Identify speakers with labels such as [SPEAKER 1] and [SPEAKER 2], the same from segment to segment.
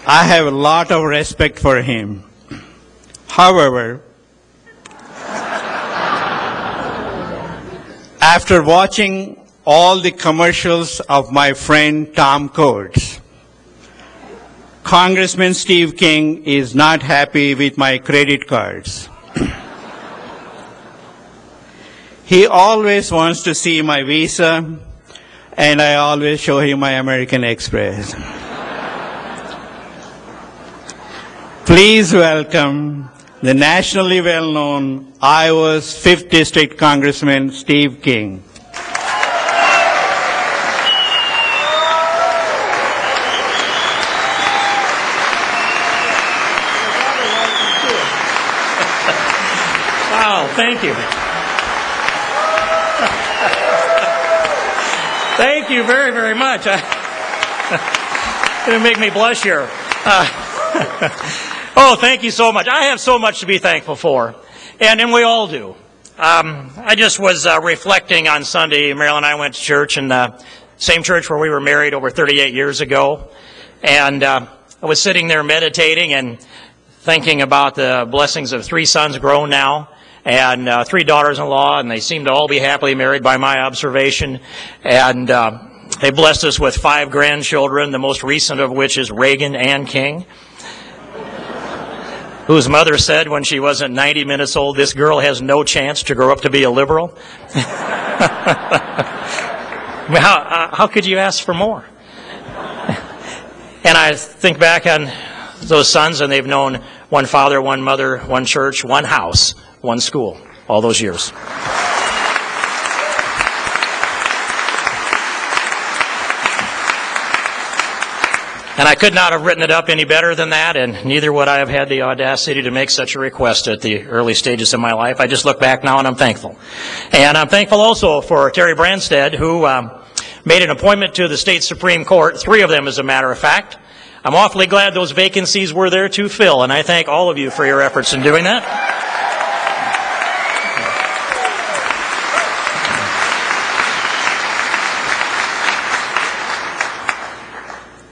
[SPEAKER 1] I have a lot of respect for him. However, after watching all the commercials of my friend Tom Coates, Congressman Steve King is not happy with my credit cards. He always wants to see my Visa, and I always show him my American Express. Please welcome the nationally well-known Iowa's 5th District Congressman Steve King.
[SPEAKER 2] Wow, thank you. Thank you very, very much. It's going to make me blush here. Oh, thank you so much. I have so much to be thankful for, and we all do. I just was reflecting on Sunday. Marilyn and I went to church, and same church where we were married over 38 years ago. And I was sitting there meditating and thinking about the blessings of 3 sons grown now, and 3 daughters-in-law, and they seem to all be happily married by my observation. And they blessed us with 5 grandchildren, the most recent of which is Reagan Ann King, whose mother said when she wasn't 90 minutes old, this girl has no chance to grow up to be a liberal. I mean, how could you ask for more? And I think back on those sons, and they've known one father, one mother, one church, one house, one school, all those years. And I could not have written it up any better than that, and neither would I have had the audacity to make such a request at the early stages of my life. I just look back now and I'm thankful. And I'm thankful also for Terry Branstad, who made an appointment to the state Supreme Court, 3 of them as a matter of fact. I'm awfully glad those vacancies were there to fill, and I thank all of you for your efforts in doing that.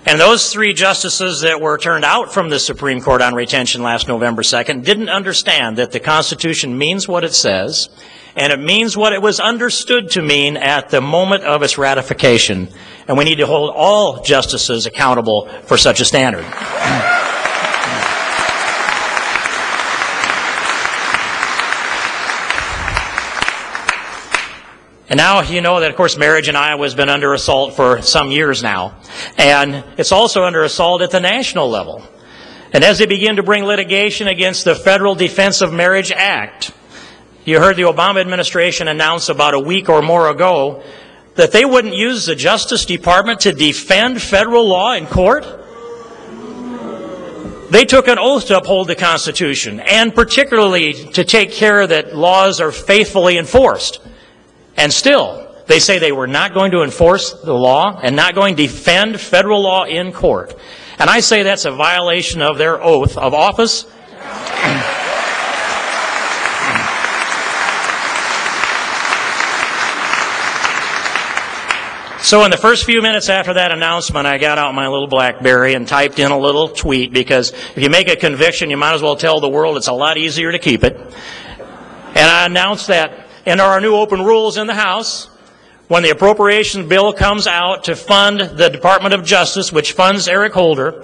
[SPEAKER 2] And those 3 justices that were turned out from the Supreme Court on retention last November 2nd didn't understand that the Constitution means what it says, and it means what it was understood to mean at the moment of its ratification. And we need to hold all justices accountable for such a standard. And now you know that, of course, marriage in Iowa has been under assault for some years now. And it's also under assault at the national level. And as they begin to bring litigation against the Federal Defense of Marriage Act, you heard the Obama administration announce about a week or more ago that they wouldn't use the Justice Department to defend federal law in court. They took an oath to uphold the Constitution, and particularly to take care that laws are faithfully enforced. And still, they say they were not going to enforce the law and not going to defend federal law in court. And I say that's a violation of their oath of office. So in the first few minutes after that announcement, I got out my little BlackBerry and typed in a little tweet, because if you make a conviction, you might as well tell the world it's a lot easier to keep it. And I announced that in our new open rules in the House, when the appropriations bill comes out to fund the Department of Justice, which funds Eric Holder,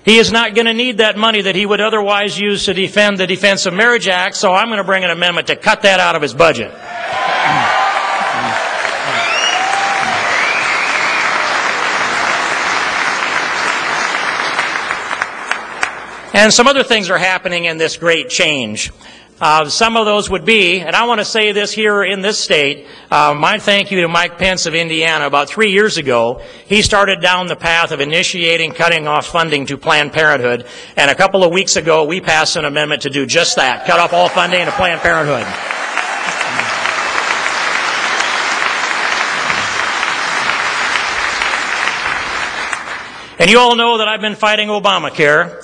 [SPEAKER 2] he is not going to need that money that he would otherwise use to defend the Defense of Marriage Act, so I'm going to bring an amendment to cut that out of his budget. And some other things are happening in this great change. Some of those would be, and I want to say this here in this state, my thank you to Mike Pence of Indiana. About 3 years ago, he started down the path of initiating cutting off funding to Planned Parenthood, and a couple of weeks ago, we passed an amendment to do just that, cut off all funding to Planned Parenthood. And you all know that I've been fighting Obamacare.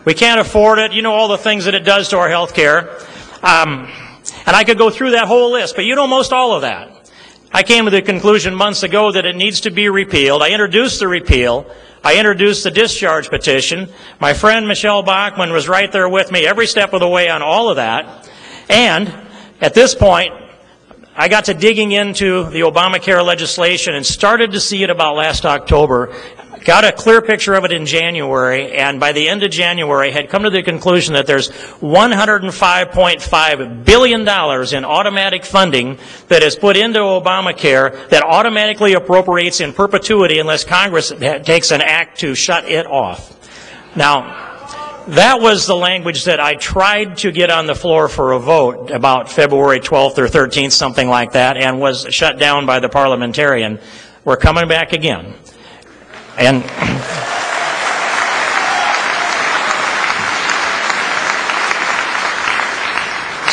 [SPEAKER 2] We can't afford it. You know all the things that it does to our health care. And I could go through that whole list, but you know most all of that. I came to the conclusion months ago that it needs to be repealed. I introduced the repeal. I introduced the discharge petition. My friend Michelle Bachmann was right there with me every step of the way on all of that. And at this point, I got to digging into the Obamacare legislation and started to see it about last October. Got a clear picture of it in January, and by the end of January had come to the conclusion that there's $105.5 billion in automatic funding that is put into Obamacare that automatically appropriates in perpetuity unless Congress takes an act to shut it off. Now, that was the language that I tried to get on the floor for a vote about February 12th or 13th, something like that, and was shut down by the parliamentarian. We're coming back again. And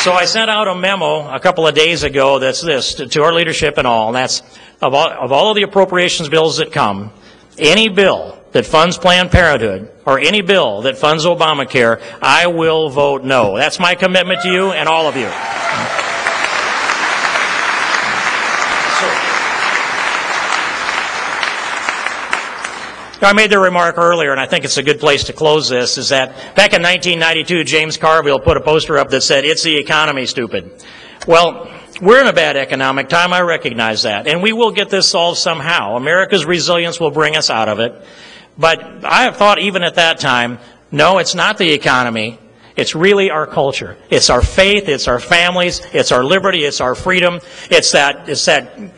[SPEAKER 2] so I sent out a memo a couple of days ago that's this, to our leadership and all, and that's of all of the appropriations bills that come, any bill that funds Planned Parenthood or any bill that funds Obamacare, I will vote no. That's my commitment to you and all of you. I made the remark earlier, and I think it's a good place to close this, is that back in 1992, James Carville put a poster up that said, "It's the economy, stupid." Well, we're in a bad economic time, I recognize that, and we will get this solved somehow. America's resilience will bring us out of it. But I have thought even at that time, no, it's not the economy. It's really our culture. It's our faith, it's our families, it's our liberty, it's our freedom. It's that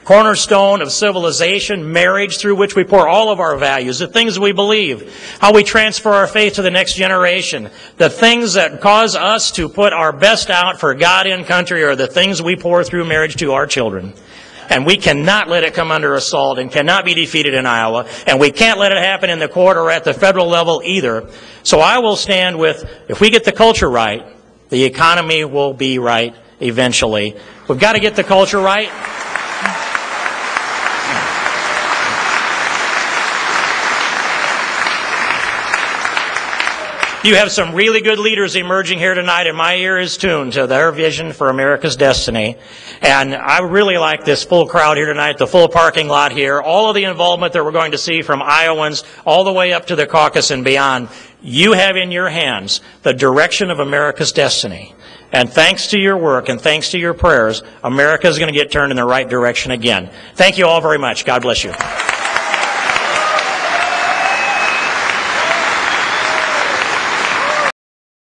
[SPEAKER 2] cornerstone of civilization, marriage, through which we pour all of our values, the things we believe, how we transfer our faith to the next generation. The things that cause us to put our best out for God and country are the things we pour through marriage to our children. And we cannot let it come under assault and cannot be defeated in Iowa. And we can't let it happen in the court or at the federal level either. So I will stand with, if we get the culture right, the economy will be right eventually. We've got to get the culture right. You have some really good leaders emerging here tonight, and my ear is tuned to their vision for America's destiny. And I really like this full crowd here tonight, the full parking lot here, all of the involvement that we're going to see from Iowans all the way up to the caucus and beyond. You have in your hands the direction of America's destiny. And thanks to your work and thanks to your prayers, America is going to get turned in the right direction again. Thank you all very much. God bless you.